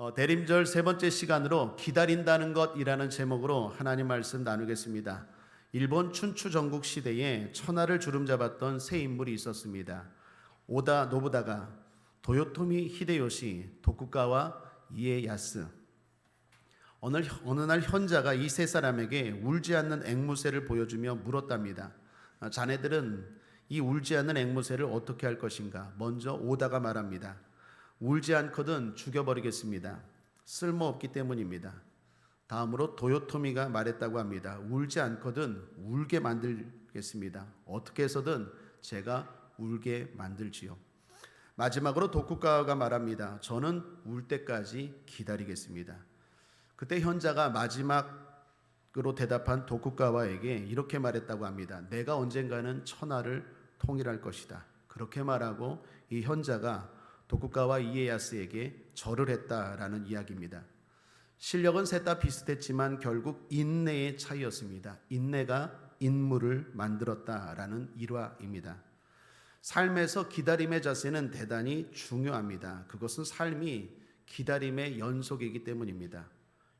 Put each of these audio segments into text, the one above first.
대림절 세 번째 시간으로 기다린다는 것이라는 제목으로 하나님 말씀 나누겠습니다. 일본 춘추 전국 시대에 천하를 주름잡았던 세 인물이 있었습니다. 오다 노부다가, 도요토미 히데요시, 도쿠가와 이에야스. 어느 날 현자가 이 세 사람에게 울지 않는 앵무새를 보여주며 물었답니다. 자네들은 이 울지 않는 앵무새를 어떻게 할 것인가? 먼저 오다가 말합니다. 울지 않거든 죽여버리겠습니다. 쓸모없기 때문입니다. 다음으로 도요토미가 말했다고 합니다. 울지 않거든 울게 만들겠습니다. 어떻게 해서든 제가 울게 만들지요. 마지막으로 도쿠가와가 말합니다. 저는 울 때까지 기다리겠습니다. 그때 현자가 마지막으로 대답한 도쿠가와에게 이렇게 말했다고 합니다. 내가 언젠가는 천하를 통일할 것이다. 그렇게 말하고 이 현자가 도쿠가와 이에야스에게 절을 했다라는 이야기입니다. 실력은 셋 다 비슷했지만 결국 인내의 차이였습니다. 인내가 인물을 만들었다라는 일화입니다. 삶에서 기다림의 자세는 대단히 중요합니다. 그것은 삶이 기다림의 연속이기 때문입니다.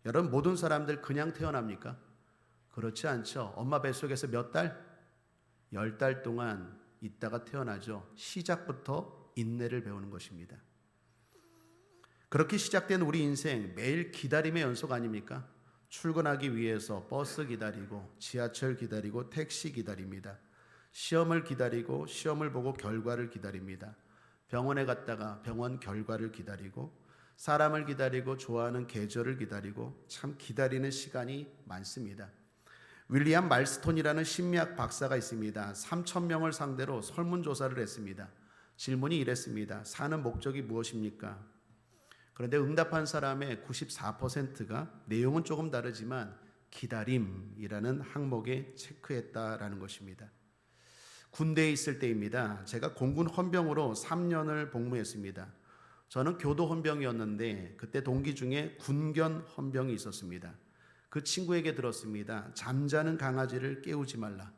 여러분, 모든 사람들 그냥 태어납니까? 그렇지 않죠. 엄마 뱃속에서 몇 달? 10달 동안 있다가 태어나죠. 시작부터 인내를 배우는 것입니다. 그렇게 시작된 우리 인생 매일 기다림의 연속 아닙니까? 출근하기 위해서 버스 기다리고 지하철 기다리고 택시 기다립니다. 시험을 기다리고 시험을 보고 결과를 기다립니다. 병원에 갔다가 병원 결과를 기다리고 사람을 기다리고 좋아하는 계절을 기다리고 참 기다리는 시간이 많습니다. 윌리엄 말스톤이라는 심리학 박사가 있습니다. 3,000명을 상대로 설문조사를 했습니다. 질문이 이랬습니다. 사는 목적이 무엇입니까? 그런데 응답한 사람의 94%가 내용은 조금 다르지만 기다림이라는 항목에 체크했다라는 것입니다. 군대에 있을 때입니다. 제가 공군 헌병으로 3년을 복무했습니다. 저는 교도 헌병이었는데 그때 동기 중에 군견 헌병이 있었습니다. 그 친구에게 들었습니다. 잠자는 강아지를 깨우지 말라.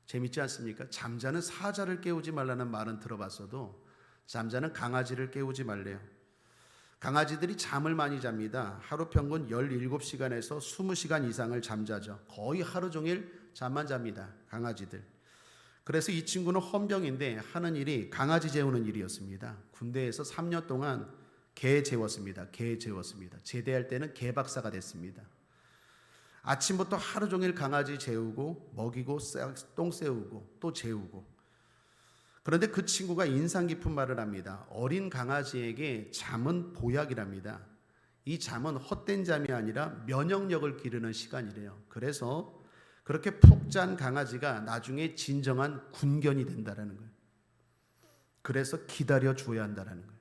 재밌지 않습니까? 잠자는 사자를 깨우지 말라는 말은 들어봤어도 잠자는 강아지를 깨우지 말래요. 강아지들이 잠을 많이 잡니다. 하루 평균 17시간에서 20시간 이상을 잠자죠. 거의 하루 종일 잠만 잡니다. 강아지들. 그래서 이 친구는 헌병인데 하는 일이 강아지 재우는 일이었습니다. 군대에서 3년 동안 개 재웠습니다. 개 재웠습니다. 제대할 때는 개 박사가 됐습니다. 아침부터 하루 종일 강아지 재우고 먹이고 똥 쎄우고 또 재우고. 그런데 그 친구가 인상 깊은 말을 합니다. 어린 강아지에게 잠은 보약이랍니다. 이 잠은 헛된 잠이 아니라 면역력을 기르는 시간이래요. 그래서 그렇게 푹 잔 강아지가 나중에 진정한 군견이 된다라는 거예요. 그래서 기다려 줘야 한다라는 거예요.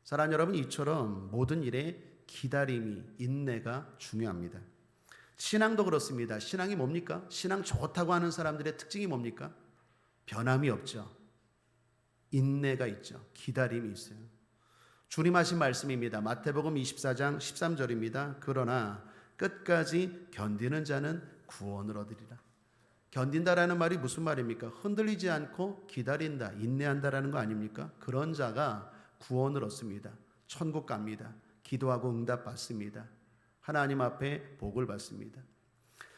사랑하는 여러분, 이처럼 모든 일에 기다림이, 인내가 중요합니다. 신앙도 그렇습니다. 신앙이 뭡니까? 신앙 좋다고 하는 사람들의 특징이 뭡니까? 변함이 없죠. 인내가 있죠. 기다림이 있어요. 주님 하신 말씀입니다. 마태복음 24장 13절입니다. 그러나 끝까지 견디는 자는 구원을 얻으리라. 견딘다라는 말이 무슨 말입니까? 흔들리지 않고 기다린다, 인내한다라는 거 아닙니까? 그런 자가 구원을 얻습니다. 천국 갑니다. 기도하고 응답 받습니다. 하나님 앞에 복을 받습니다.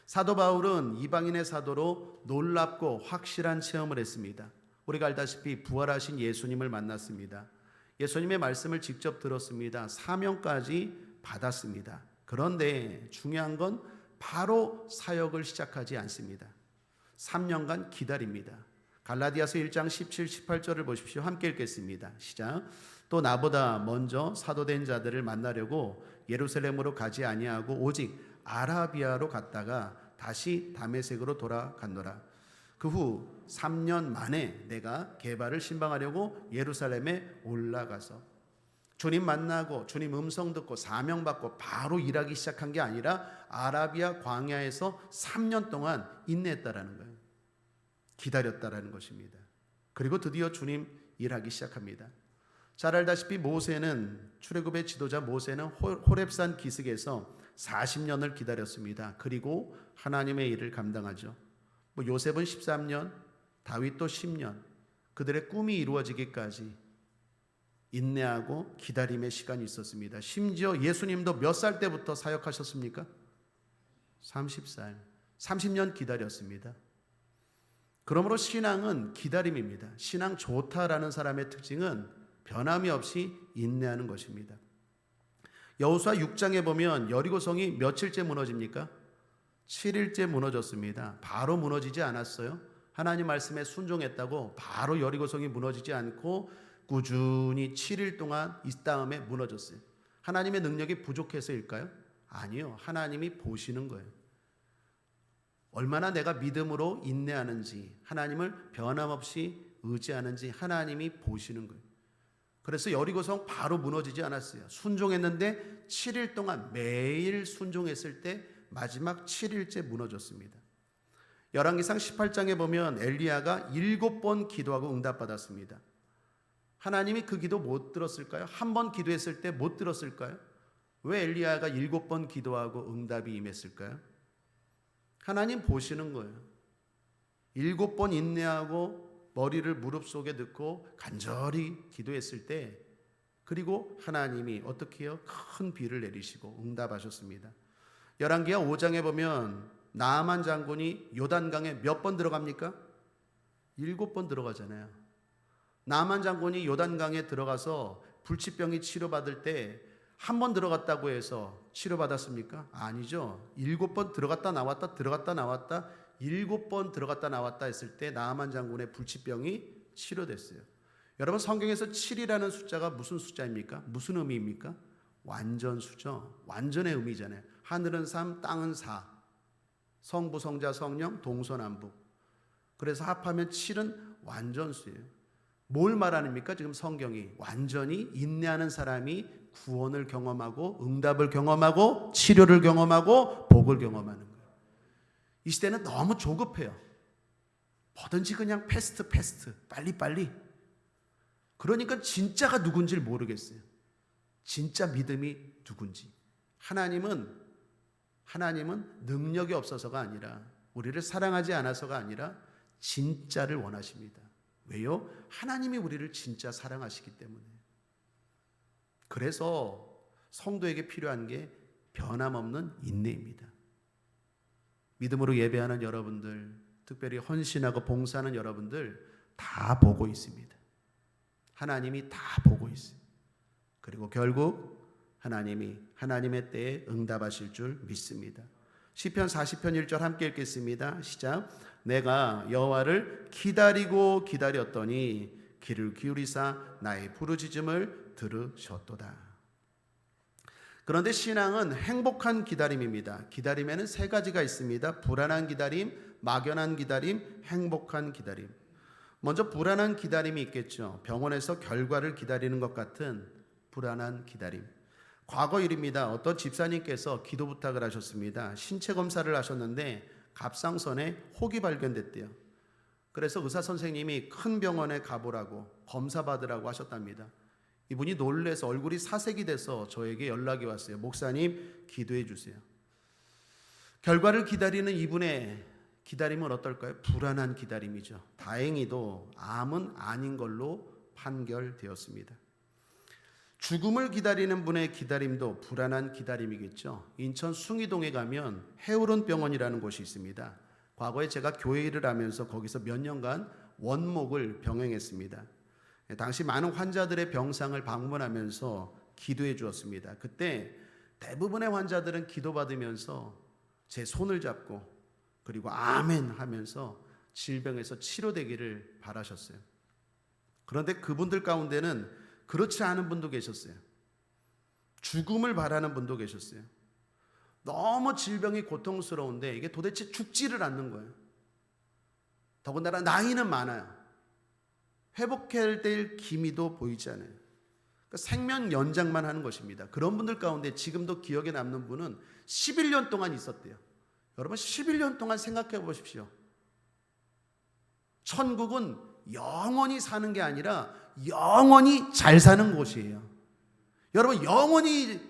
사도 바울은 이방인의 사도로 놀랍고 확실한 체험을 했습니다. 우리가 알다시피 부활하신 예수님을 만났습니다. 예수님의 말씀을 직접 들었습니다. 사명까지 받았습니다. 그런데 중요한 건 바로 사역을 시작하지 않습니다. 3년간 기다립니다. 갈라디아서 1장 17, 18절을 보십시오. 함께 읽겠습니다. 시작. 또 나보다 먼저 사도된 자들을 만나려고 예루살렘으로 가지 아니하고 오직 아라비아로 갔다가 다시 다메섹으로 돌아갔노라. 그 후 3년 만에 내가 게바를 신방하려고 예루살렘에 올라가서 주님 만나고 주님 음성 듣고 사명 받고 바로 일하기 시작한 게 아니라 아라비아 광야에서 3년 동안 인내했다라는 거예요. 기다렸다라는 것입니다. 그리고 드디어 주님 일하기 시작합니다. 잘 알다시피 모세는, 출애굽의 지도자 모세는 호렙산 기슭에서 40년을 기다렸습니다. 그리고 하나님의 일을 감당하죠. 요셉은 13년, 다윗도 10년, 그들의 꿈이 이루어지기까지 인내하고 기다림의 시간이 있었습니다. 심지어 예수님도 몇 살 때부터 사역하셨습니까? 30살. 30년 기다렸습니다. 그러므로 신앙은 기다림입니다. 신앙 좋다라는 사람의 특징은 변함이 없이 인내하는 것입니다. 여호수아 6장에 보면 여리고성이 며칠째 무너집니까? 7일째 무너졌습니다. 바로 무너지지 않았어요. 하나님 말씀에 순종했다고 바로 여리고성이 무너지지 않고 꾸준히 7일 동안 이 다음에 무너졌어요. 하나님의 능력이 부족해서일까요? 아니요. 하나님이 보시는 거예요. 얼마나 내가 믿음으로 인내하는지, 하나님을 변함없이 의지하는지 하나님이 보시는 거예요. 그래서 여리고성 바로 무너지지 않았어요. 순종했는데 7일 동안 매일 순종했을 때 마지막 7일째 무너졌습니다. 열왕기상 18장에 보면 엘리야가 7번 기도하고 응답받았습니다. 하나님이 그 기도 못 들었을까요? 한 번 기도했을 때 못 들었을까요? 왜 엘리야가 7번 기도하고 응답이 임했을까요? 하나님 보시는 거예요. 7번 인내하고 머리를 무릎 속에 넣고 간절히 기도했을 때, 그리고 하나님이 어떻게 해요? 큰 비를 내리시고 응답하셨습니다. 열왕기하 5장에 보면 나아만 장군이 요단강에 몇 번 들어갑니까? 7번 들어가잖아요. 나아만 장군이 요단강에 들어가서 불치병이 치료받을 때 한 번 들어갔다고 해서 치료받았습니까? 아니죠. 7번 들어갔다 나왔다 들어갔다 나왔다 7번 들어갔다 나왔다 했을 때 나아만 장군의 불치병이 치료됐어요. 여러분, 성경에서 7이라는 숫자가 무슨 숫자입니까? 무슨 의미입니까? 완전수죠. 완전의 의미잖아요. 하늘은 3, 땅은 4. 성부, 성자, 성령, 동서남북. 그래서 합하면 7은 완전수예요. 뭘 말하는입니까? 지금 성경이 완전히 인내하는 사람이 구원을 경험하고 응답을 경험하고 치료를 경험하고 복을 경험하는 거예요. 이 시대는 너무 조급해요. 뭐든지 그냥 패스트 빨리. 그러니까 진짜가 누군지를 모르겠어요. 진짜 믿음이 누군지. 하나님은 능력이 없어서가 아니라, 우리를 사랑하지 않아서가 아니라 진짜를 원하십니다. 왜요? 하나님이 우리를 진짜 사랑하시기 때문에. 그래서 성도에게 필요한 게 변함없는 인내입니다. 믿음으로 예배하는 여러분들, 특별히 헌신하고 봉사하는 여러분들 다 보고 있습니다. 하나님이 다 보고 있어요. 그리고 결국 하나님이 하나님의 때에 응답하실 줄 믿습니다. 시편 40편 1절 함께 읽겠습니다. 시작. 내가 여호와를 기다렸더니 귀를 기울이사 나의 부르짖음을 들으셨도다. 그런데 신앙은 행복한 기다림입니다. 기다림에는 세 가지가 있습니다. 불안한 기다림, 막연한 기다림, 행복한 기다림. 먼저 불안한 기다림이 있겠죠. 병원에서 결과를 기다리는 것 같은 불안한 기다림. 과거 일입니다. 어떤 집사님께서 기도 부탁을 하셨습니다. 신체 검사를 하셨는데 갑상선에 혹이 발견됐대요. 그래서 의사 선생님이 큰 병원에 가보라고, 검사 받으라고 하셨답니다. 이분이 놀래서 얼굴이 사색이 돼서 저에게 연락이 왔어요. 목사님, 기도해 주세요. 결과를 기다리는 이분의 기다림은 어떨까요? 불안한 기다림이죠. 다행히도 암은 아닌 걸로 판결되었습니다. 죽음을 기다리는 분의 기다림도 불안한 기다림이겠죠. 인천 숭이동에 가면 해오른 병원이라는 곳이 있습니다. 과거에 제가 교회 일을 하면서 거기서 몇 년간 원목을 병행했습니다. 당시 많은 환자들의 병상을 방문하면서 기도해 주었습니다. 그때 대부분의 환자들은 기도받으면서 제 손을 잡고 그리고 아멘 하면서 질병에서 치료되기를 바라셨어요. 그런데 그분들 가운데는 그렇지 않은 분도 계셨어요. 죽음을 바라는 분도 계셨어요. 너무 질병이 고통스러운데 이게 도대체 죽지를 않는 거예요. 더군다나 나이는 많아요. 회복해야 될 기미도 보이지 않아요. 그러니까 생명 연장만 하는 것입니다. 그런 분들 가운데 지금도 기억에 남는 분은 11년 동안 있었대요. 여러분, 11년 동안 생각해 보십시오. 천국은 영원히 사는 게 아니라 영원히 잘 사는 곳이에요. 여러분, 영원히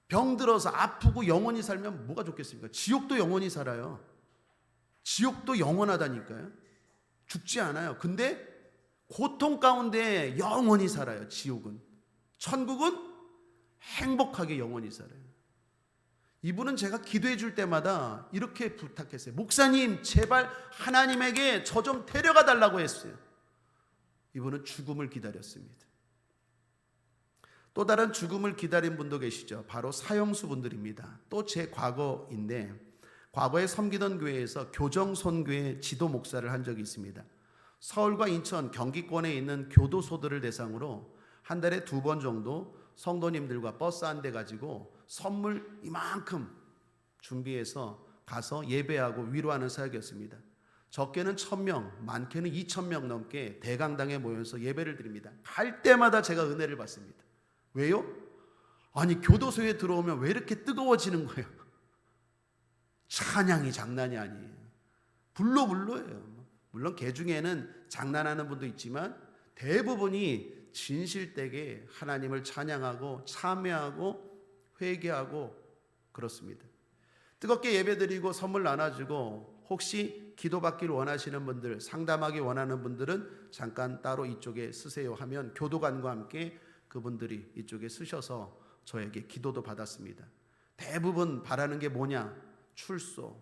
병들어서 아프고 영원히 살면 뭐가 좋겠습니까? 지옥도 영원히 살아요. 지옥도 영원하다니까요. 죽지 않아요. 근데 고통 가운데 영원히 살아요. 지옥은. 천국은 행복하게 영원히 살아요. 이분은 제가 기도해 줄 때마다 이렇게 부탁했어요. 목사님, 제발 하나님에게 저 좀 데려가 달라고 했어요. 이분은 죽음을 기다렸습니다. 또 다른 죽음을 기다린 분도 계시죠. 바로 사형수 분들입니다. 또 제 과거인데, 과거에 섬기던 교회에서 교정선교회 지도 목사를 한 적이 있습니다. 서울과 인천, 경기권에 있는 교도소들을 대상으로 한 달에 2번 정도 성도님들과 버스 한 대 가지고 선물 이만큼 준비해서 가서 예배하고 위로하는 사역이었습니다. 적게는 1000명, 많게는 2000명 넘게 대강당에 모여서 예배를 드립니다. 갈 때마다 제가 은혜를 받습니다. 왜요? 아니, 교도소에 들어오면 왜 이렇게 뜨거워지는 거예요? 찬양이 장난이 아니에요. 불러예요. 물론 개 중에는 장난하는 분도 있지만 대부분이 진실되게 하나님을 찬양하고 참회하고 회개하고 그렇습니다. 뜨겁게 예배드리고 선물 나눠주고, 혹시 기도받기를 원하시는 분들, 상담하기 원하는 분들은 잠깐 따로 이쪽에 쓰세요 하면 교도관과 함께 그분들이 이쪽에 쓰셔서 저에게 기도도 받았습니다. 대부분 바라는 게 뭐냐? 출소,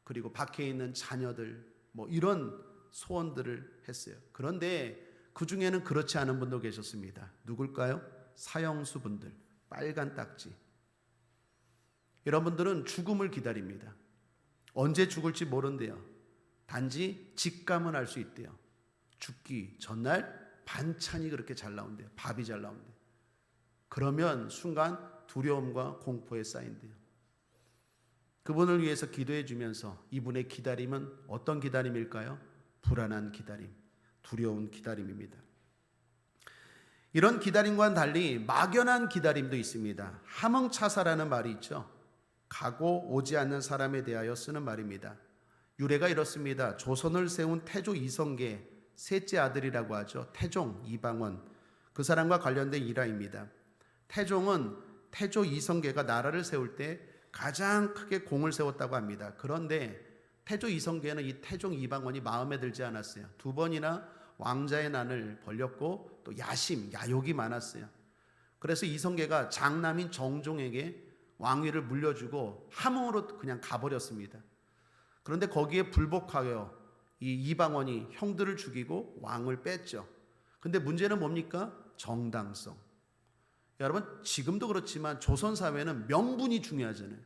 그리고 밖에 있는 자녀들, 뭐 이런 소원들을 했어요. 그런데 그 중에는 그렇지 않은 분도 계셨습니다. 누굴까요? 사형수 분들, 빨간 딱지. 이런 분들은 죽음을 기다립니다. 언제 죽을지 모른대요. 단지 직감은 알 수 있대요. 죽기 전날 반찬이 그렇게 잘 나온대요. 밥이 잘 나온대요. 그러면 순간 두려움과 공포에 쌓인대요. 그분을 위해서 기도해 주면서 이분의 기다림은 어떤 기다림일까요? 불안한 기다림, 두려운 기다림입니다. 이런 기다림과는 달리 막연한 기다림도 있습니다. 함흥차사라는 말이 있죠. 가고 오지 않는 사람에 대하여 쓰는 말입니다. 유래가 이렇습니다. 조선을 세운 태조 이성계 셋째 아들이라고 하죠. 태종 이방원, 그 사람과 관련된 일화입니다. 태종은 태조 이성계가 나라를 세울 때 가장 크게 공을 세웠다고 합니다. 그런데 태조 이성계는 이 태종 이방원이 마음에 들지 않았어요. 2번이나 왕자의 난을 벌렸고 또 야욕이 많았어요. 그래서 이성계가 장남인 정종에게 왕위를 물려주고 함흥으로 그냥 가버렸습니다. 그런데 거기에 불복하여 이 이방원이 형들을 죽이고 왕을 뺐죠. 근데 문제는 뭡니까? 정당성. 여러분, 지금도 그렇지만 조선 사회는 명분이 중요하잖아요.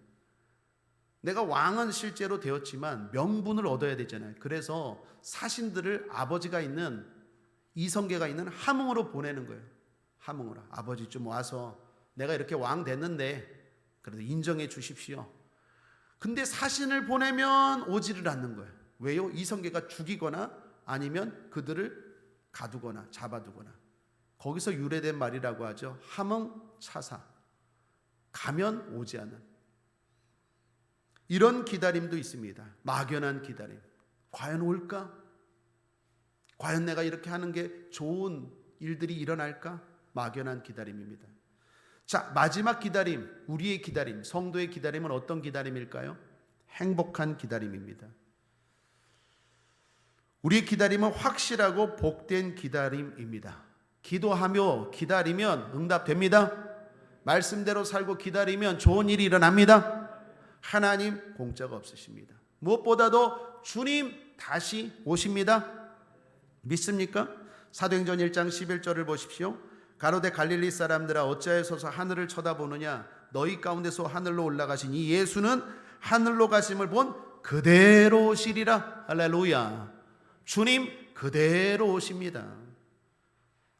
내가 왕은 실제로 되었지만 명분을 얻어야 되잖아요. 그래서 사신들을 아버지가 있는 이성계가 있는 함흥으로 보내는 거예요. 함흥으로. 아버지 좀 와서 내가 이렇게 왕 됐는데 그래도 인정해 주십시오. 근데 사신을 보내면 오지를 않는 거예요. 왜요? 이성계가 죽이거나 아니면 그들을 가두거나 잡아두거나. 거기서 유래된 말이라고 하죠. 함흥차사. 가면 오지 않는. 이런 기다림도 있습니다. 막연한 기다림. 과연 올까? 과연 내가 이렇게 하는 게 좋은 일들이 일어날까? 막연한 기다림입니다. 자, 마지막 기다림, 우리의 기다림, 성도의 기다림은 어떤 기다림일까요? 행복한 기다림입니다. 우리의 기다림은 확실하고 복된 기다림입니다. 기도하며 기다리면 응답됩니다. 말씀대로 살고 기다리면 좋은 일이 일어납니다. 하나님 공짜가 없으십니다. 무엇보다도 주님 다시 오십니다. 믿습니까? 사도행전 1장 11절을 보십시오. 가로되 갈릴리 사람들아 어찌하여서 하늘을 쳐다보느냐? 너희 가운데서 하늘로 올라가신 이 예수는 하늘로 가심을 본 그대로 오시리라. 할렐루야. 주님 그대로 오십니다.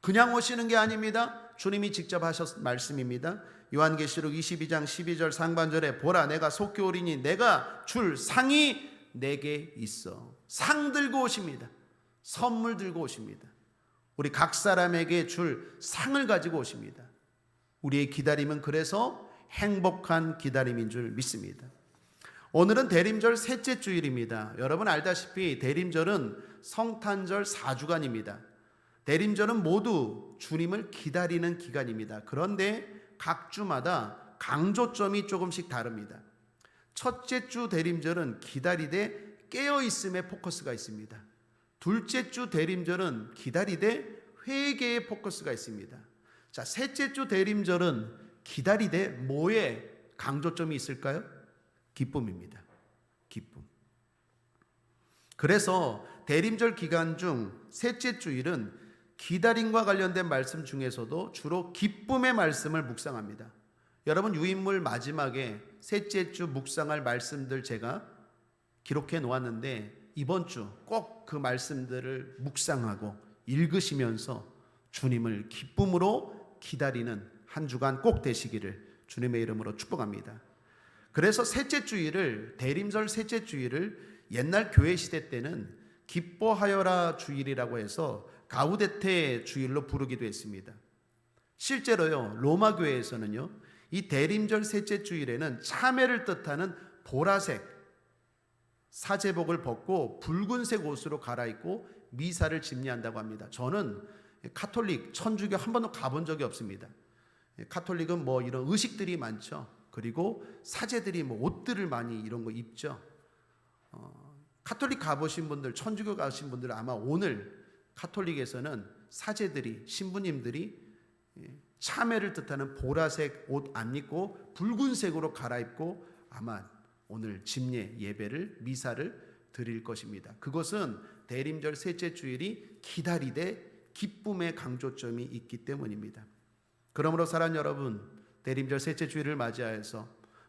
그냥 오시는 게 아닙니다. 주님이 직접 하셨 말씀입니다. 요한계시록 22장 12절 상반절에 보라 내가 속히 오리니 내가 줄 상이 내게 있어. 상 들고 오십니다. 선물 들고 오십니다. 우리 각 사람에게 줄 상을 가지고 오십니다. 우리의 기다림은 그래서 행복한 기다림인 줄 믿습니다. 오늘은 대림절 셋째 주일입니다. 여러분 알다시피 대림절은 성탄절 4주간입니다. 대림절은 모두 주님을 기다리는 기간입니다. 그런데 각 주마다 강조점이 조금씩 다릅니다. 첫째 주 대림절은 기다리되 깨어있음에 포커스가 있습니다. 둘째 주 대림절은 기다리되 회개의 포커스가 있습니다. 자, 셋째 주 대림절은 기다리되 뭐에 강조점이 있을까요? 기쁨입니다. 기쁨. 그래서 대림절 기간 중 셋째 주일은 기다림과 관련된 말씀 중에서도 주로 기쁨의 말씀을 묵상합니다. 여러분, 유인물 마지막에 셋째 주 묵상할 말씀들 제가 기록해 놓았는데 이번 주 꼭 그 말씀들을 묵상하고 읽으시면서 주님을 기쁨으로 기다리는 한 주간 꼭 되시기를 주님의 이름으로 축복합니다. 그래서 셋째 주일을, 대림절 셋째 주일을 옛날 교회 시대 때는 기뻐하여라 주일이라고 해서 가우데테 주일로 부르기도 했습니다. 실제로요, 로마 교회에서는요, 이 대림절 셋째 주일에는 참회를 뜻하는 보라색 사제복을 벗고 붉은색 옷으로 갈아입고 미사를 집례한다고 합니다. 저는 카톨릭 천주교 한 번도 가본 적이 없습니다. 카톨릭은 뭐 이런 의식들이 많죠. 그리고 사제들이 뭐 옷들을 많이 이런 거 입죠. 카톨릭 가보신 분들, 천주교 가신 분들 아마 오늘 카톨릭에서는 사제들이, 신부님들이 참회를 뜻하는 보라색 옷 안 입고 붉은색으로 갈아입고 아마 오늘 집례 예배를, 미사를 드릴 것입니다. 그것은 대림절 셋째 주일이 기다리되 기쁨의 강조점이 있기 때문입니다. 그러므로 사랑하는 여러분, 대림절 셋째 주일을 맞이하여서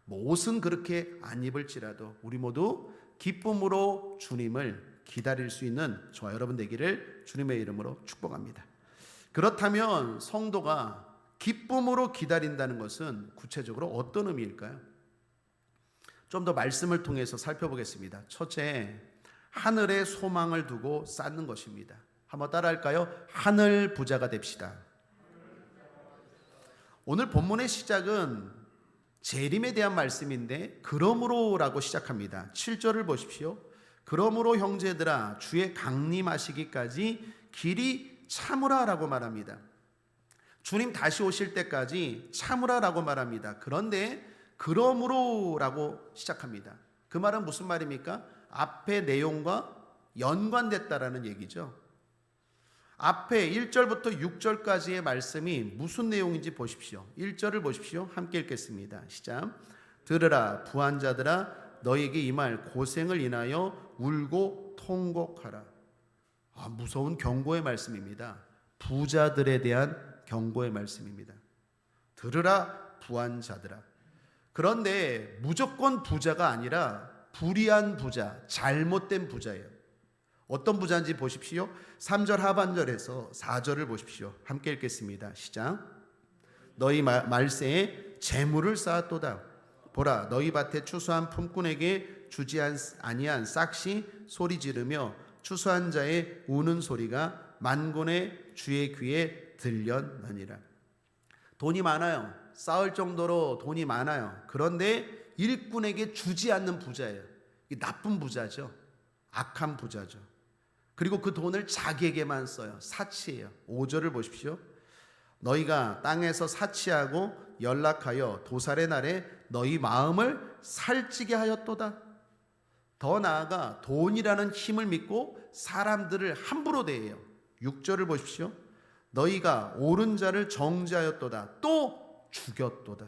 옷은 그렇게 안 입을지라도 우리 모두 기쁨으로 주님을 기다릴 수 있는 저와 여러분 되기를 주님의 이름으로 축복합니다. 그렇다면 성도가 기쁨으로 기다린다는 것은 구체적으로 어떤 의미일까요? 좀 더 말씀을 통해서 살펴보겠습니다. 첫째, 하늘에 소망을 두고 쌓는 것입니다. 한번 따라할까요? 하늘 부자가 됩시다. 오늘 본문의 시작은 재림에 대한 말씀인데 그러므로라고 시작합니다. 7절을 보십시오. 그러므로 형제들아 주의 강림하시기까지 길이 참으라라고 말합니다. 주님 다시 오실 때까지 참으라라고 말합니다. 그런데 그러므로라고 시작합니다. 그 말은 무슨 말입니까? 앞의 내용과 연관됐다라는 얘기죠. 앞에 1절부터 6절까지의 말씀이 무슨 내용인지 보십시오. 1절을 보십시오. 함께 읽겠습니다. 시작. 들으라 부한 자들아 너에게 임할 고생을 인하여 울고 통곡하라. 무서운 경고의 말씀입니다. 부자들에 대한 경고의 말씀입니다. 들으라 부한 자들아. 그런데 무조건 부자가 아니라 불의한 부자, 잘못된 부자예요. 어떤 부자인지 보십시오. 3절 하반절에서 4절을 보십시오. 함께 읽겠습니다. 시작. 너희 말세에 재물을 쌓았도다. 보라 너희 밭에 추수한 품꾼에게 주지 아니한 싹시 소리 지르며 추수한 자의 우는 소리가 만군의 주의 귀에 들렸느니라. 돈이 많아요. 쌓을 정도로 돈이 많아요. 그런데 일꾼에게 주지 않는 부자예요. 나쁜 부자죠. 악한 부자죠. 그리고 그 돈을 자기에게만 써요. 사치예요. 5절을 보십시오. 너희가 땅에서 사치하고 연락하여 도살의 날에 너희 마음을 살찌게 하였도다. 더 나아가 돈이라는 힘을 믿고 사람들을 함부로 대해요. 6절을 보십시오. 너희가 옳은 자를 정죄하였도다. 또 죽였도다.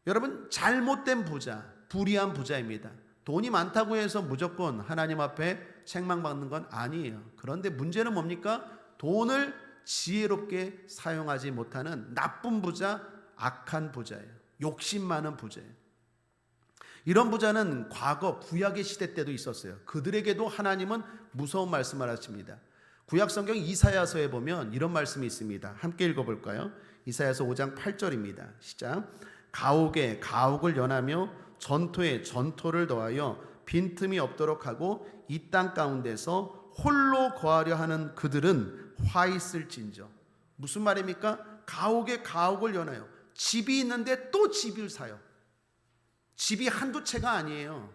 여러분, 잘못된 부자, 불의한 부자입니다. 돈이 많다고 해서 무조건 하나님 앞에 책망받는 건 아니에요. 그런데 문제는 뭡니까? 돈을 지혜롭게 사용하지 못하는 나쁜 부자, 악한 부자예요. 욕심 많은 부자예요. 이런 부자는 과거 구약의 시대 때도 있었어요. 그들에게도 하나님은 무서운 말씀을 하십니다. 구약 성경 이사야서에 보면 이런 말씀이 있습니다. 함께 읽어볼까요? 이사야서 5장 8절입니다. 시작. 가옥에 가옥을 연하며 전토에 전토를 더하여 빈틈이 없도록 하고 이 땅 가운데서 홀로 거하려 하는 그들은 화 있을진저. 무슨 말입니까? 가옥에 가옥을 연하여 집이 있는데 또 집을 사요. 집이 한두 채가 아니에요.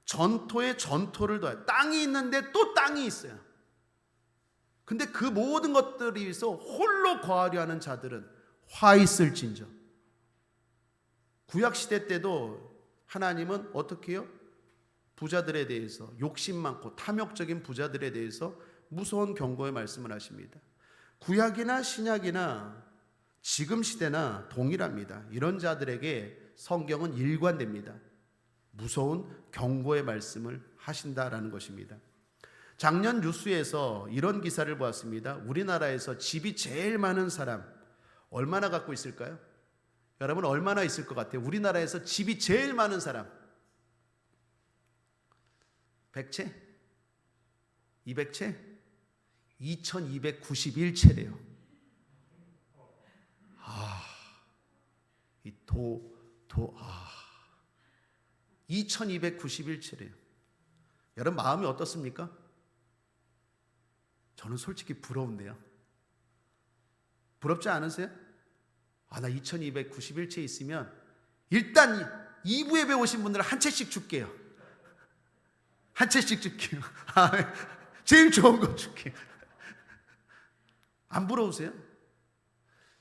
전토에 전토를 더해요. 땅이 있는데 또 땅이 있어요. 근데 그 모든 것들이 위해서 홀로 거하려 하는 자들은 화 있을진저. 구약시대 때도 하나님은 어떻게 해요? 부자들에 대해서, 욕심 많고 탐욕적인 부자들에 대해서 무서운 경고의 말씀을 하십니다. 구약이나 신약이나 지금 시대나 동일합니다. 이런 자들에게 성경은 일관됩니다. 무서운 경고의 말씀을 하신다라는 것입니다. 작년 뉴스에서 이런 기사를 보았습니다. 우리나라에서 집이 제일 많은 사람 얼마나 갖고 있을까요? 여러분 얼마나 있을 것 같아요? 우리나라에서 집이 제일 많은 사람 100채? 200채? 2291채래요. 이 2291채래요. 여러분 마음이 어떻습니까? 저는 솔직히 부러운데요. 부럽지 않으세요? 나 2291채 있으면 일단 2부 예배 오신 분들 한 채씩 줄게요. 한 채씩 줄게요. 제일 좋은 거 줄게요. 안 부러우세요?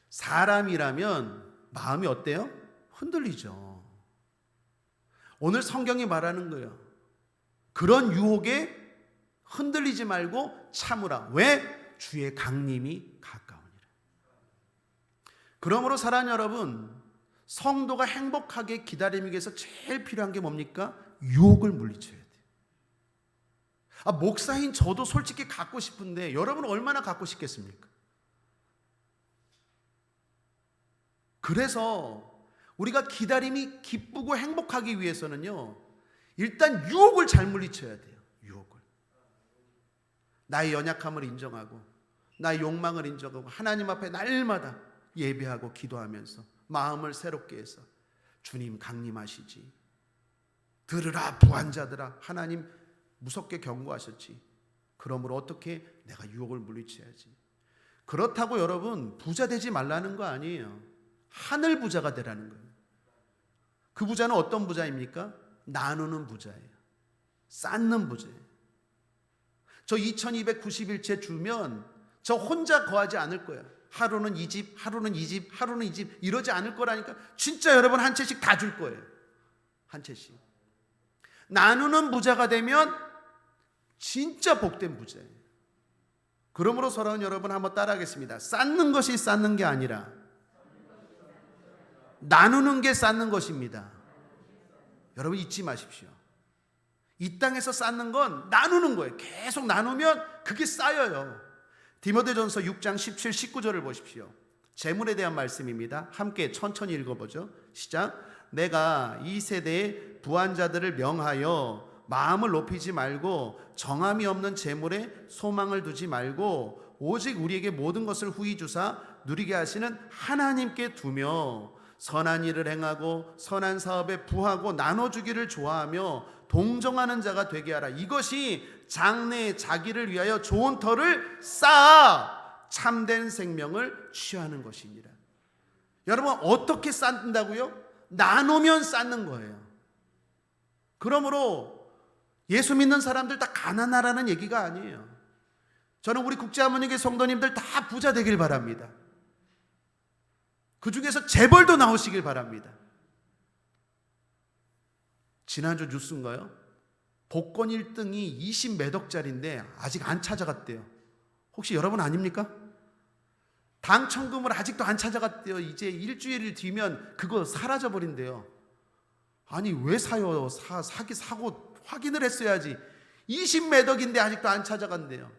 사람이라면 마음이 어때요? 흔들리죠. 오늘 성경이 말하는 거예요. 그런 유혹에 흔들리지 말고 참으라. 왜? 주의 강림이 가까우니라. 그러므로 사랑하는 여러분, 성도가 행복하게 기다리기 위해서 제일 필요한 게 뭡니까? 유혹을 물리쳐야 돼요. 목사인 저도 솔직히 갖고 싶은데 여러분 얼마나 갖고 싶겠습니까? 그래서 우리가 기다림이 기쁘고 행복하기 위해서는요, 일단 유혹을 잘 물리쳐야 돼요. 유혹을. 나의 연약함을 인정하고 나의 욕망을 인정하고 하나님 앞에 날마다 예배하고 기도하면서 마음을 새롭게 해서 주님 강림하시지, 들으라 부한자들아, 하나님 무섭게 경고하셨지. 그러므로 어떻게 내가 유혹을 물리쳐야지. 그렇다고 여러분 부자 되지 말라는 거 아니에요. 하늘 부자가 되라는 거예요. 그 부자는 어떤 부자입니까? 나누는 부자예요. 쌓는 부자예요. 저 2291채 주면 저 혼자 거하지 않을 거예요. 하루는 이 집, 하루는 이 집, 하루는 이 집 이러지 않을 거라니까. 진짜 여러분 한 채씩 다 줄 거예요. 한 채씩. 나누는 부자가 되면 진짜 복된 부자예요. 그러므로 사랑하는 여러분 한번 따라하겠습니다. 쌓는 것이 쌓는 게 아니라 나누는 게 쌓는 것입니다. 여러분 잊지 마십시오. 이 땅에서 쌓는 건 나누는 거예요. 계속 나누면 그게 쌓여요. 디모데전서 6장 17, 19절을 보십시오. 재물에 대한 말씀입니다. 함께 천천히 읽어보죠. 시작. 내가 이 세대의 부한자들을 명하여 마음을 높이지 말고 정함이 없는 재물에 소망을 두지 말고 오직 우리에게 모든 것을 후히 주사 누리게 하시는 하나님께 두며 선한 일을 행하고 선한 사업에 부하고 나눠주기를 좋아하며 동정하는 자가 되게 하라. 이것이 장래에 자기를 위하여 좋은 터를 쌓아 참된 생명을 취하는 것이니라. 여러분 어떻게 쌓는다고요? 나누면 쌓는 거예요. 그러므로 예수 믿는 사람들 다 가난하라는 얘기가 아니에요. 저는 우리 국제하모니교회 성도님들 다 부자 되길 바랍니다. 그 중에서 재벌도 나오시길 바랍니다. 지난주 뉴스인가요? 복권 1등이 20몇 억짜리인데 아직 안 찾아갔대요. 혹시 여러분 아닙니까? 당첨금을 아직도 안 찾아갔대요. 이제 일주일 뒤면 그거 사라져버린대요. 아니 왜 사요? 사고 확인을 했어야지. 20몇 억인데 아직도 안 찾아간대요.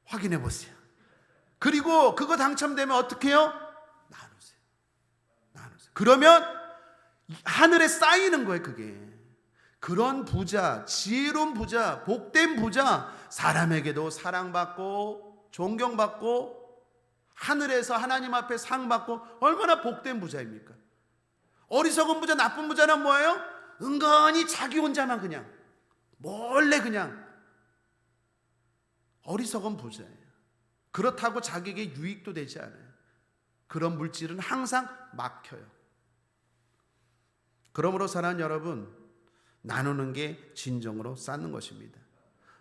확인해 보세요. 그리고 그거 당첨되면 어떻게 해요? 나누세요. 그러면 하늘에 쌓이는 거예요. 그게. 그런 부자, 지혜로운 부자, 복된 부자, 사람에게도 사랑받고 존경받고 하늘에서 하나님 앞에 상 받고 얼마나 복된 부자입니까? 어리석은 부자, 나쁜 부자는 뭐예요? 은근히 자기 혼자만 그냥 몰래 그냥 어리석은 부자예요. 그렇다고 자기에게 유익도 되지 않아요. 그런 물질은 항상 막혀요. 그러므로 사랑하는 여러분, 나누는 게 진정으로 쌓는 것입니다.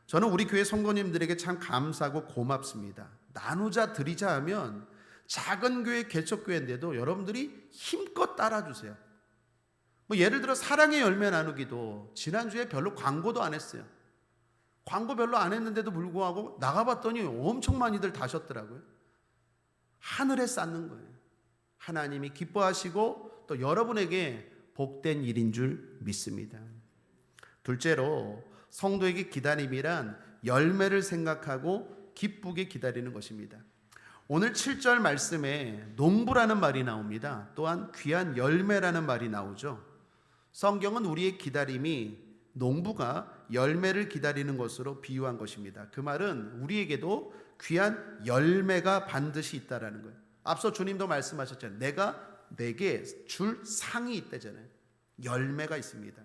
저는 우리 교회 성도님들에게 참 감사하고 고맙습니다. 나누자 드리자 하면 작은 교회 개척교회인데도 여러분들이 힘껏 따라주세요. 뭐 예를 들어 사랑의 열매 나누기도 지난주에 별로 광고도 안 했어요. 광고 별로 안 했는데도 불구하고 나가봤더니 엄청 많이들 다셨더라고요. 하늘에 쌓는 거예요. 하나님이 기뻐하시고 또 여러분에게 복된 일인 줄 믿습니다. 둘째로 성도에게 기다림이란 열매를 생각하고 기쁘게 기다리는 것입니다. 오늘 7절 말씀에 농부라는 말이 나옵니다. 또한 귀한 열매라는 말이 나오죠. 성경은 우리의 기다림이 농부가 열매를 기다리는 것으로 비유한 것입니다. 그 말은 우리에게도 귀한 열매가 반드시 있다라는 거예요. 앞서 주님도 말씀하셨잖아요. 내가 내게 줄 상이 있다잖아요. 열매가 있습니다.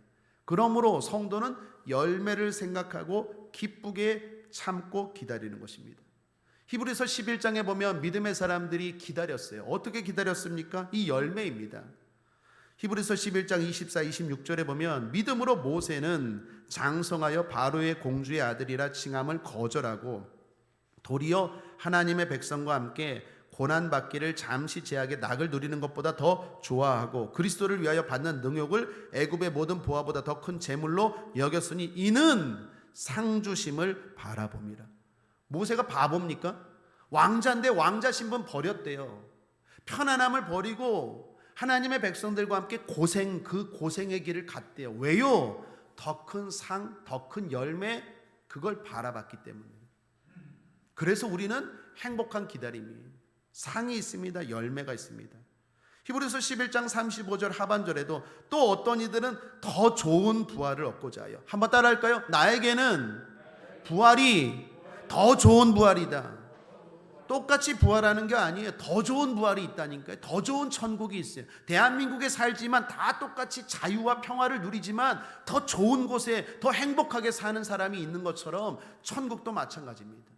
그러므로 성도는 열매를 생각하고 기쁘게 참고 기다리는 것입니다. 히브리서 11장에 보면 믿음의 사람들이 기다렸어요. 어떻게 기다렸습니까? 이 열매입니다. 히브리서 11장 24, 26절에 보면 믿음으로 모세는 장성하여 바로의 공주의 아들이라 칭함을 거절하고 도리어 하나님의 백성과 함께 고난받기를 잠시 제약의 낙을 누리는 것보다 더 좋아하고 그리스도를 위하여 받는 능욕을 애굽의 모든 보화보다 더 큰 재물로 여겼으니 이는 상주심을 바라봅니다. 모세가 바보입니까? 왕자인데 왕자 신분 버렸대요. 편안함을 버리고 하나님의 백성들과 함께 그 고생의 길을 갔대요. 왜요? 더 큰 상, 더 큰 열매, 그걸 바라봤기 때문에. 그래서 우리는 행복한 기다림이에요. 상이 있습니다. 열매가 있습니다. 히브리서 11장 35절 하반절에도 또 어떤 이들은 더 좋은 부활을 얻고자 하여, 한번 따라할까요? 나에게는 부활이 더 좋은 부활이다. 똑같이 부활하는 게 아니에요. 더 좋은 부활이 있다니까요. 더 좋은 천국이 있어요. 대한민국에 살지만 다 똑같이 자유와 평화를 누리지만 더 좋은 곳에 더 행복하게 사는 사람이 있는 것처럼 천국도 마찬가지입니다.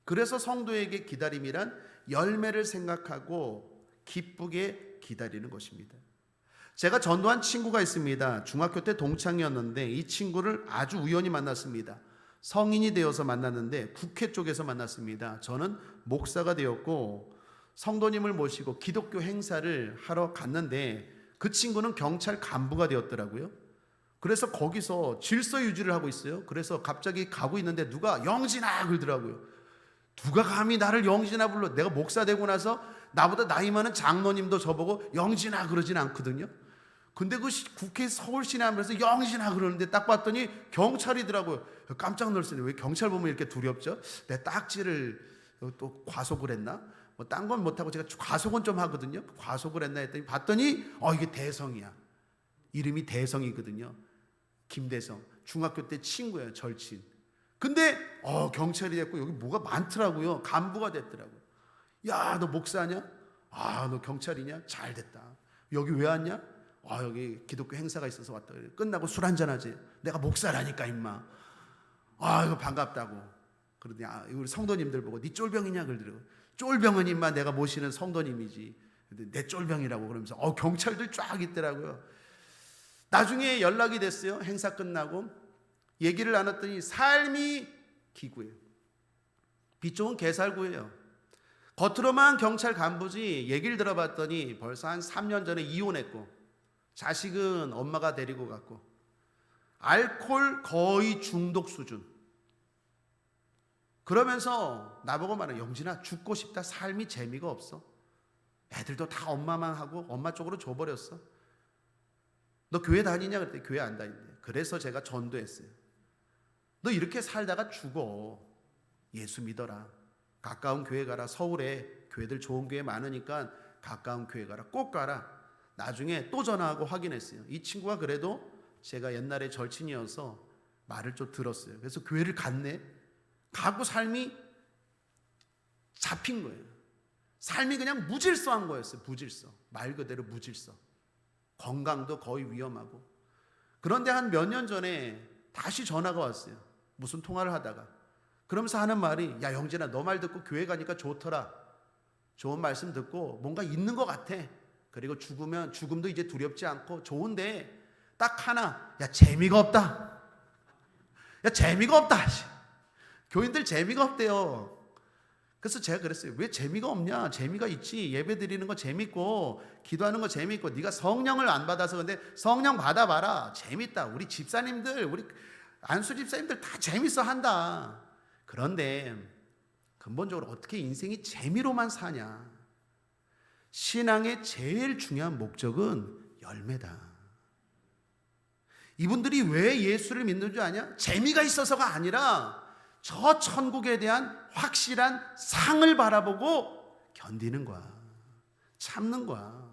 그래서 성도에게 기다림이란 열매를 생각하고 기쁘게 기다리는 것입니다. 제가 전도한 친구가 있습니다. 중학교 때 동창이었는데 이 친구를 아주 우연히 만났습니다. 성인이 되어서 만났는데 국회 쪽에서 만났습니다. 저는 목사가 되었고 성도님을 모시고 기독교 행사를 하러 갔는데 그 친구는 경찰 간부가 되었더라고요. 그래서 거기서 질서 유지를 하고 있어요. 그래서 갑자기 가고 있는데 누가 영진아 그러더라고요. 누가 감히 나를 영진아 불러. 내가 목사 되고 나서 나보다 나이 많은 장로님도 저보고 영진아 그러진 않거든요. 근데 그 국회 서울 시내하면서 영진아 그러는데 딱 봤더니 경찰이더라고요. 깜짝 놀랐어요. 왜 경찰 보면 이렇게 두렵죠? 내 딱지를 또 과속을 했나? 뭐 딴 건 못하고 제가 과속은 좀 하거든요. 과속을 했나 했더니 봤더니 이게 대성이야. 이름이 대성이거든요. 김대성. 중학교 때 친구예요. 절친. 근데 경찰이 됐고 여기 뭐가 많더라고요. 간부가 됐더라고요. 야, 너 목사냐? 너 경찰이냐? 잘 됐다. 여기 왜 왔냐? 여기 기독교 행사가 있어서 왔다. 끝나고 술 한잔 하지. 내가 목사라니까 임마. 이거 반갑다고. 그러더니 우리 성도님들 보고 네 쫄병이냐 그러더라고요. 쫄병은 임마 내가 모시는 성도님이지. 근데 내 쫄병이라고 그러면서 경찰들 쫙 있더라고요. 나중에 연락이 됐어요. 행사 끝나고 얘기를 나눴더니 삶이 기구예요. 빚종은 개살구예요. 겉으로만 경찰 간부지 얘기를 들어봤더니 벌써 한 3년 전에 이혼했고 자식은 엄마가 데리고 갔고 알코올 거의 중독 수준. 그러면서 나보고 말해, 영진아 죽고 싶다. 삶이 재미가 없어. 애들도 다 엄마만 하고 엄마 쪽으로 줘버렸어. 너 교회 다니냐? 그랬더니 교회 안 다닌대. 그래서 제가 전도했어요. 너 이렇게 살다가 죽어. 예수 믿어라. 가까운 교회 가라. 서울에 교회들 좋은 교회 많으니까 가까운 교회 가라. 꼭 가라. 나중에 또 전화하고 확인했어요. 이 친구가 그래도 제가 옛날에 절친이어서 말을 좀 들었어요. 그래서 교회를 갔네. 가고 삶이 잡힌 거예요. 삶이 그냥 무질서한 거였어요. 무질서. 말 그대로 무질서. 건강도 거의 위험하고. 그런데 한 몇 년 전에 다시 전화가 왔어요. 무슨 통화를 하다가. 그러면서 하는 말이, 야 영진아 너 말 듣고 교회 가니까 좋더라. 좋은 말씀 듣고 뭔가 있는 것 같아. 그리고 죽음도 이제 두렵지 않고 좋은데 딱 하나, 야 재미가 없다. 야 재미가 없다. 교인들 재미가 없대요. 그래서 제가 그랬어요. 왜 재미가 없냐? 재미가 있지. 예배 드리는 거 재밌고 기도하는 거 재밌고 네가 성령을 안 받아서 근데 성령 받아봐라. 재밌다. 우리 집사님들, 우리 안수 집사님들 다 재밌어 한다. 그런데 근본적으로 어떻게 인생이 재미로만 사냐? 신앙의 제일 중요한 목적은 열매다. 이분들이 왜 예수를 믿는 줄 아냐? 재미가 있어서가 아니라 저 천국에 대한 확실한 상을 바라보고 견디는 거야. 참는 거야.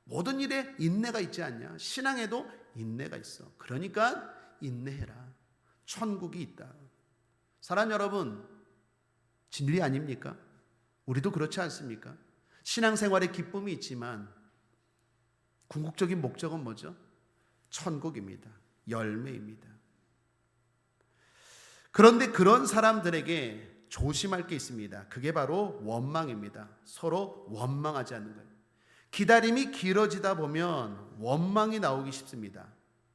모든 일에 인내가 있지 않냐? 신앙에도 인내가 있어. 그러니까 인내해라. 천국이 있다. 사랑 여러분, 진리 아닙니까? 우리도 그렇지 않습니까? 신앙생활에 기쁨이 있지만 궁극적인 목적은 뭐죠? 천국입니다. 열매입니다. 그런데 그런 사람들에게 조심할 게 있습니다. 그게 바로 원망입니다. 서로 원망하지 않는 거예요. 기다림이 길어지다 보면 원망이 나오기 쉽습니다.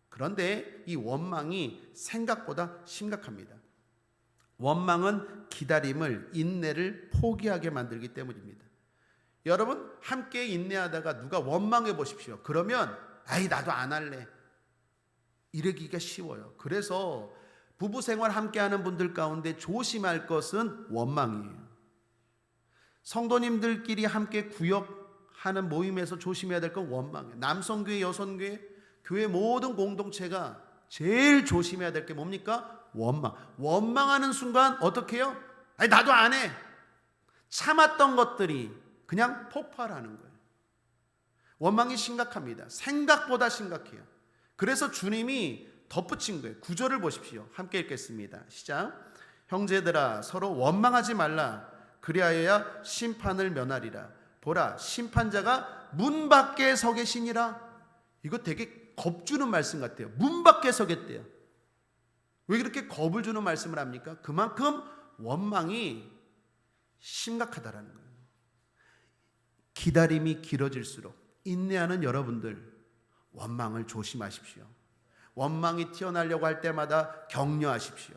그런데 이 원망이 생각보다 심각합니다. 원망은 기다림을, 인내를 포기하게 만들기 때문입니다. 여러분, 함께 인내하다가 누가 원망해 보십시오. 그러면 아이 나도 안 할래. 이러기가 쉬워요. 그래서 부부 생활 함께하는 분들 가운데 조심할 것은 원망이에요. 성도님들끼리 함께 구역하는 모임에서 조심해야 될 건 원망이에요. 남성교회, 여성교회, 교회 모든 공동체가 제일 조심해야 될 게 뭡니까? 원망. 원망하는 순간 어떻게 해요? 아니 나도 안 해. 참았던 것들이 그냥 폭발하는 거예요. 원망이 심각합니다. 생각보다 심각해요. 그래서 주님이 덧붙인 거예요. 구절을 보십시오. 함께 읽겠습니다. 시작. 형제들아 서로 원망하지 말라. 그리하여야 심판을 면하리라. 보라 심판자가 문 밖에 서 계시니라. 이거 되게 겁주는 말씀 같아요. 문 밖에 서겠대요. 왜 그렇게 겁을 주는 말씀을 합니까? 그만큼 원망이 심각하다라는 거예요. 기다림이 길어질수록 인내하는 여러분들 원망을 조심하십시오. 원망이 튀어나오려고 할 때마다 격려하십시오.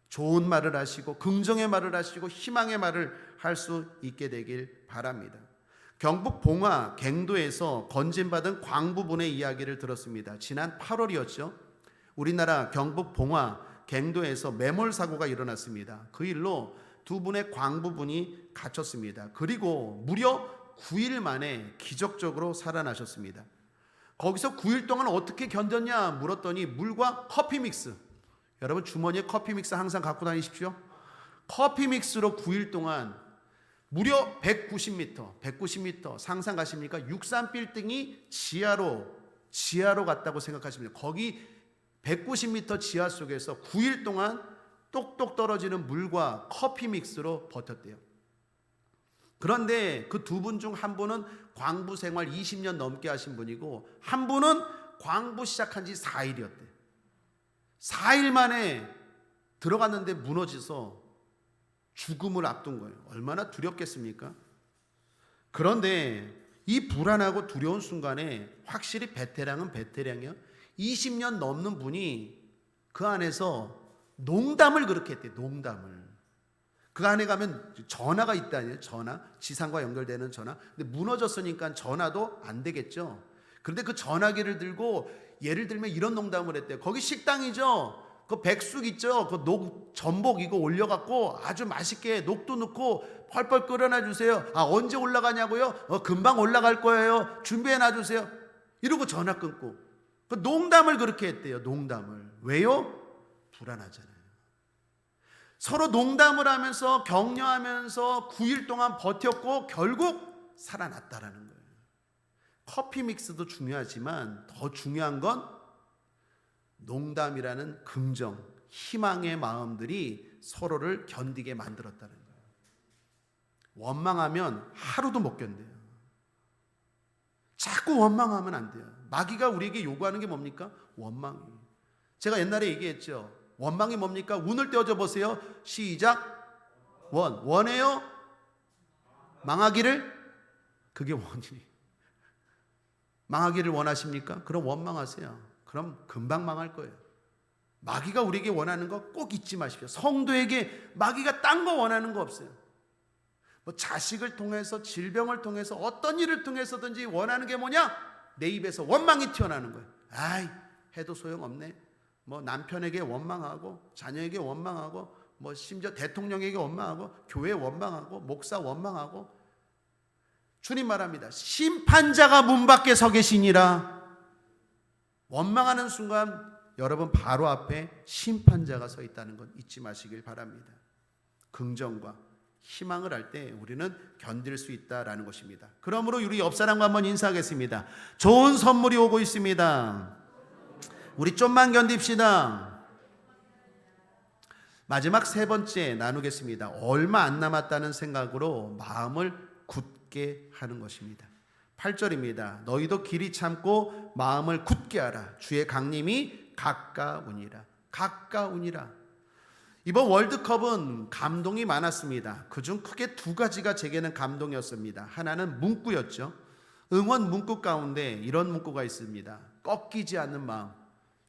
좋은 말을 하시고 긍정의 말을 하시고 희망의 말을 할 수 있게 되길 바랍니다. 경북 봉화 갱도에서 건진받은 광부분의 이야기를 들었습니다. 지난 8월이었죠. 우리나라 경북 봉화 갱도에서 매몰 사고가 일어났습니다. 그 일로 두 분의 광부분이 갇혔습니다. 그리고 무려 9일 만에 기적적으로 살아나셨습니다. 거기서 9일 동안 어떻게 견뎠냐 물었더니 물과 커피 믹스. 여러분 주머니에 커피 믹스 항상 갖고 다니십시오. 커피 믹스로 9일 동안 무려 190m 상상 가십니까? 63 빌딩이 지하로 갔다고 생각하시면 돼요. 거기 190m 지하 속에서 9일 동안 똑똑 떨어지는 물과 커피 믹스로 버텼대요. 그런데 그 두 분 중 한 분은 광부 생활 20년 넘게 하신 분이고 한 분은 광부 시작한 지 4일이었대요. 4일 만에 들어갔는데 무너져서 죽음을 앞둔 거예요. 얼마나 두렵겠습니까? 그런데 이 불안하고 두려운 순간에 확실히 베테랑은 베테랑이요. 20년 넘는 분이 그 안에서 농담을 그렇게 했대요. 농담을. 그 안에 가면 전화가 있다니요. 전화, 지상과 연결되는 전화. 근데 무너졌으니까 전화도 안 되겠죠. 그런데 그 전화기를 들고 예를 들면 이런 농담을 했대요. 거기 식당이죠. 그 백숙 있죠. 그 전복 이거 올려갖고 아주 맛있게 녹도 넣고 펄펄 끓여놔 주세요. 아 언제 올라가냐고요? 금방 올라갈 거예요. 준비해놔 주세요. 이러고 전화 끊고 그 농담을 그렇게 했대요. 농담을. 왜요? 불안하잖아요. 서로 농담을 하면서 격려하면서 9일 동안 버텼고 결국 살아났다라는 거예요. 커피 믹스도 중요하지만 더 중요한 건 농담이라는 긍정, 희망의 마음들이 서로를 견디게 만들었다는 거예요. 원망하면 하루도 못 견뎌요. 자꾸 원망하면 안 돼요. 마귀가 우리에게 요구하는 게 뭡니까? 원망이에요. 제가 옛날에 얘기했죠. 원망이 뭡니까? 운을 떼어줘 보세요. 시작. 원해요? 망하기를? 그게 원이에요. 망하기를 원하십니까? 그럼 원망하세요. 그럼 금방 망할 거예요. 마귀가 우리에게 원하는 거 꼭 잊지 마십시오. 성도에게 마귀가 딴 거 원하는 거 없어요. 뭐 자식을 통해서, 질병을 통해서, 어떤 일을 통해서든지 원하는 게 뭐냐? 내 입에서 원망이 튀어나오는 거예요. 아이, 해도 소용없네. 뭐 남편에게 원망하고, 자녀에게 원망하고, 뭐 심지어 대통령에게 원망하고, 교회 원망하고, 목사 원망하고. 주님 말합니다. 심판자가 문 밖에 서 계시니라. 원망하는 순간 여러분 바로 앞에 심판자가 서 있다는 건 잊지 마시길 바랍니다. 긍정과 희망을 할 때 우리는 견딜 수 있다라는 것입니다. 그러므로 우리 옆 사람과 한번 인사하겠습니다. 좋은 선물이 오고 있습니다. 우리 좀만 견딥시다. 마지막 세 번째 나누겠습니다. 얼마 안 남았다는 생각으로 마음을 굳게 하는 것입니다. 8절입니다. 너희도 길이 참고 마음을 굳게 하라. 주의 강림이 가까우니라. 가까우니라. 이번 월드컵은 감동이 많았습니다. 그중 크게 두 가지가 제게는 감동이었습니다. 하나는 문구였죠. 응원 문구 가운데 이런 문구가 있습니다. 꺾이지 않는 마음.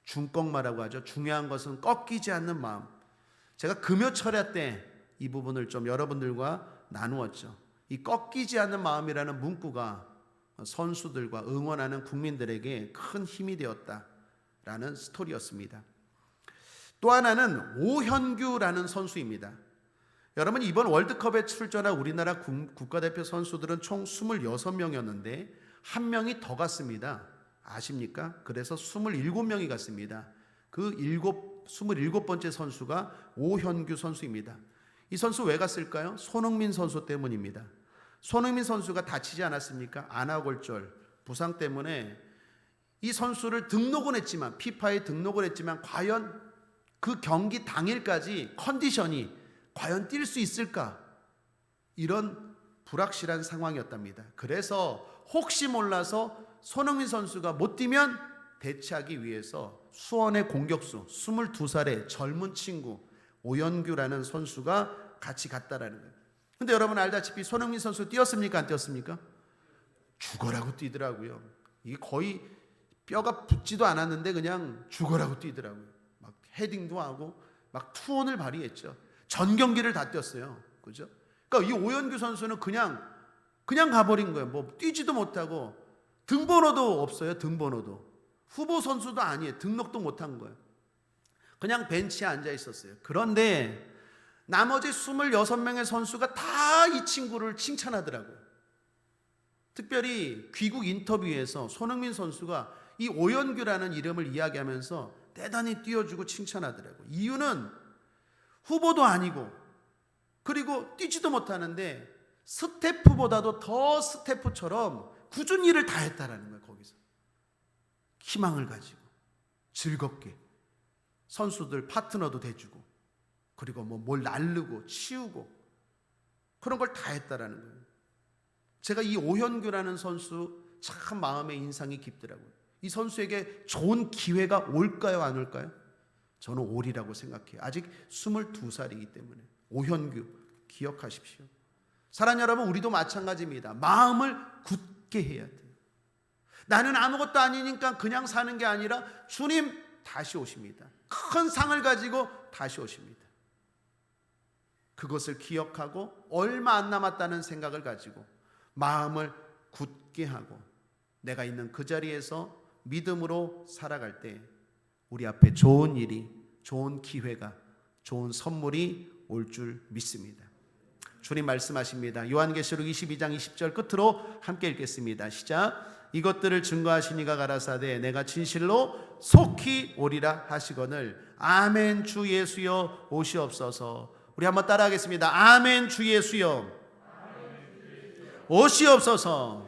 중꺾마라고 하죠. 중요한 것은 꺾이지 않는 마음. 제가 금요철야 때 이 부분을 좀 여러분들과 나누었죠. 이 꺾이지 않는 마음이라는 문구가 선수들과 응원하는 국민들에게 큰 힘이 되었다라는 스토리였습니다. 또 하나는 오현규라는 선수입니다. 여러분, 이번 월드컵에 출전한 우리나라 국가대표 선수들은 총 26명이었는데 한 명이 더 갔습니다. 아십니까? 그래서 27명이 갔습니다. 그 27번째 선수가 오현규 선수입니다. 이 선수 왜 갔을까요? 손흥민 선수 때문입니다. 손흥민 선수가 다치지 않았습니까? 안아골절 부상 때문에 이 선수를 등록은 했지만, 피파에 등록을 했지만 과연 그 경기 당일까지 컨디션이 과연 뛸 수 있을까? 이런 불확실한 상황이었답니다. 그래서 혹시 몰라서 손흥민 선수가 못 뛰면 대체하기 위해서 수원의 공격수 22살의 젊은 친구 오현규라는 선수가 같이 갔다라는 거예요. 근데 여러분 알다시피 손흥민 선수 뛰었습니까? 안 뛰었습니까? 죽어라고 뛰더라고요. 이게 거의 뼈가 붙지도 않았는데 그냥 죽어라고 뛰더라고요. 막 헤딩도 하고 막 투혼을 발휘했죠. 전 경기를 다 뛰었어요. 그죠? 그러니까 이 오현규 선수는 그냥 가버린 거예요. 뭐 뛰지도 못하고 등번호도 없어요. 등번호도. 후보 선수도 아니에요. 등록도 못한 거예요. 그냥 벤치에 앉아 있었어요. 그런데 나머지 26명의 선수가 다 이 친구를 칭찬하더라고요. 특별히 귀국 인터뷰에서 손흥민 선수가 이 오현규라는 이름을 이야기하면서 대단히 띄워주고 칭찬하더라고요. 이유는 후보도 아니고 그리고 뛰지도 못하는데 스태프보다도 더 스태프처럼 굳은 일을 다 했다라는 거예요. 거기서 희망을 가지고 즐겁게 선수들 파트너도 돼주고 그리고 뭐 뭘 날르고 치우고 그런 걸 다 했다라는 거예요. 제가 이 오현규라는 선수 참 마음에 인상이 깊더라고요. 이 선수에게 좋은 기회가 올까요, 안 올까요? 저는 올이라고 생각해요. 아직 22살이기 때문에. 오현규 기억하십시오. 사랑하는 여러분, 우리도 마찬가지입니다. 마음을 굳게 해야 돼요. 나는 아무것도 아니니까 그냥 사는 게 아니라 주님 다시 오십니다. 큰 상을 가지고 다시 오십니다. 그것을 기억하고 얼마 안 남았다는 생각을 가지고 마음을 굳게 하고 내가 있는 그 자리에서 믿음으로 살아갈 때 우리 앞에 좋은 일이, 좋은 기회가, 좋은 선물이 올 줄 믿습니다. 주님 말씀하십니다. 요한계시록 22장 20절 끝으로 함께 읽겠습니다. 시작. 이것들을 증거하시니가 가라사대 내가 진실로 속히 오리라 하시거늘 아멘. 주 예수여 오시옵소서. 우리 한번 따라하겠습니다. 아멘. 주 예수여 오시옵소서.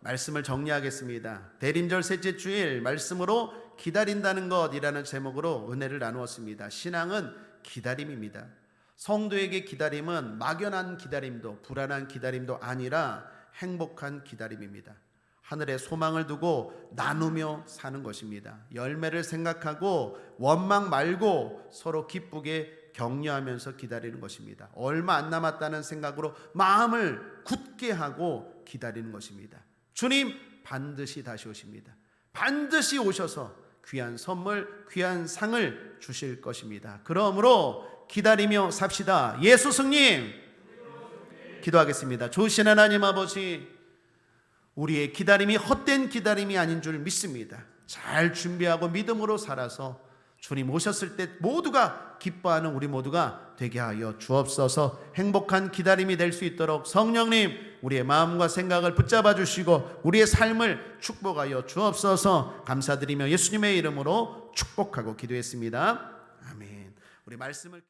말씀을 정리하겠습니다. 대림절 셋째 주일 말씀으로 기다린다는 것이라는 제목으로 은혜를 나누었습니다. 신앙은 기다림입니다. 성도에게 기다림은 막연한 기다림도 불안한 기다림도 아니라 행복한 기다림입니다. 하늘에 소망을 두고 나누며 사는 것입니다. 열매를 생각하고 원망 말고 서로 기쁘게 격려하면서 기다리는 것입니다. 얼마 안 남았다는 생각으로 마음을 굳게 하고 기다리는 것입니다. 주님 반드시 다시 오십니다. 반드시 오셔서 귀한 선물, 귀한 상을 주실 것입니다. 그러므로 기다리며 삽시다. 예수 승님 기도하겠습니다. 좋으신 하나님 아버지, 우리의 기다림이 헛된 기다림이 아닌 줄 믿습니다. 잘 준비하고 믿음으로 살아서 주님 오셨을 때 모두가 기뻐하는 우리 모두가 되게 하여 주옵소서. 행복한 기다림이 될 수 있도록 성령님 우리의 마음과 생각을 붙잡아 주시고 우리의 삶을 축복하여 주옵소서. 감사드리며 예수님의 이름으로 축복하고 기도했습니다. 아멘. 우리 말씀을